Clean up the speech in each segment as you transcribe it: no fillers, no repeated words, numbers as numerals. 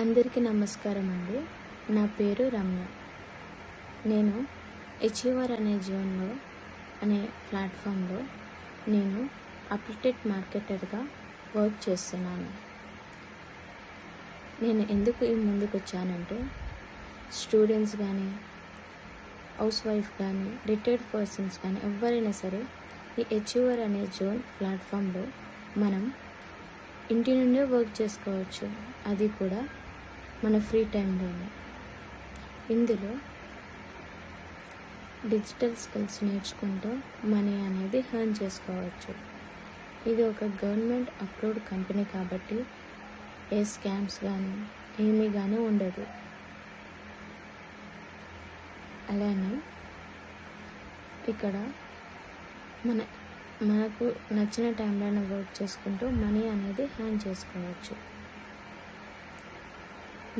అందరికీ నమస్కారం అండి. నా పేరు రమ్య. నేను అచీవర్ అనే ప్లాట్ఫామ్లో నేను అప్లిటెడ్ మార్కెటర్గా వర్క్ చేస్తున్నాను. నేను ఎందుకు ముందుకు వచ్చానంటే స్టూడెంట్స్ కానీ, హౌస్ వైఫ్ కానీ, రిటైర్డ్ పర్సన్స్ కానీ ఎవరైనా సరే ఈ అచీవర్ ప్లాట్ఫామ్లో మనం ఇంటి నుండే వర్క్ చేసుకోవచ్చు. అది కూడా మన ఫ్రీ టైంలోనే. ఇందులో డిజిటల్ స్కిల్స్ నేర్చుకుంటూ మనీ అనేది ఎర్న్ చేసుకోవచ్చు. ఇది ఒక గవర్నమెంట్ అప్రూవ్డ్ కంపెనీ కాబట్టి ఏ స్కామ్స్ కానీ ఏమీ కానీ ఉండదు. అలానే ఇక్కడ మనకు నచ్చిన టైంలోనే వర్క్ చేసుకుంటూ మనీ అనేది ఎర్న్ చేసుకోవచ్చు.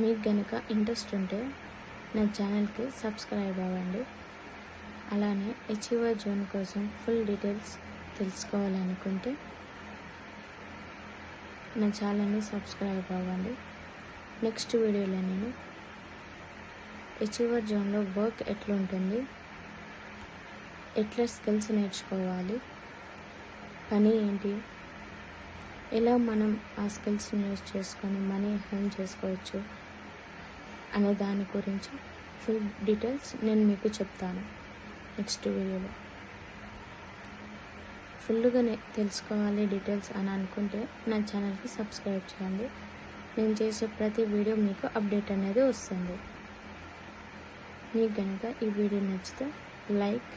మీకు కనుక ఇంట్రెస్ట్ ఉంటే నా ఛానల్కి సబ్స్క్రైబ్ అవ్వండి. అలానే అచీవర్ జోన్ కోసం ఫుల్ డీటెయిల్స్ తెలుసుకోవాలనుకుంటే నా ఛానల్ని సబ్స్క్రైబ్ అవ్వండి. నెక్స్ట్ వీడియోలో నేను అచీవర్ జోన్లో వర్క్ ఎట్లుంటుంది, ఎట్లా స్కిల్స్ నేర్చుకోవాలి, పని ఏంటి, ఎలా మనం ఆ స్కిల్స్ని యూజ్ చేసుకొని మనీ ఎర్న్ చేసుకోవచ్చు అనే దాని గురించి ఫుల్ డీటెయిల్స్ నేను మీకు చెప్తాను నెక్స్ట్ వీడియోలో. ఫుల్గా తెలుసుకోవాలి డీటెయిల్స్ అని అనుకుంటే నా ఛానల్కి సబ్స్క్రైబ్ చేయండి. నేను చేసే ప్రతి వీడియో మీకు అప్డేట్ అనేది వస్తుంది. మీకు కనుక ఈ వీడియో నచ్చితే like,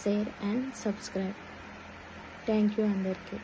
share and subscribe. Thank you అందరికీ.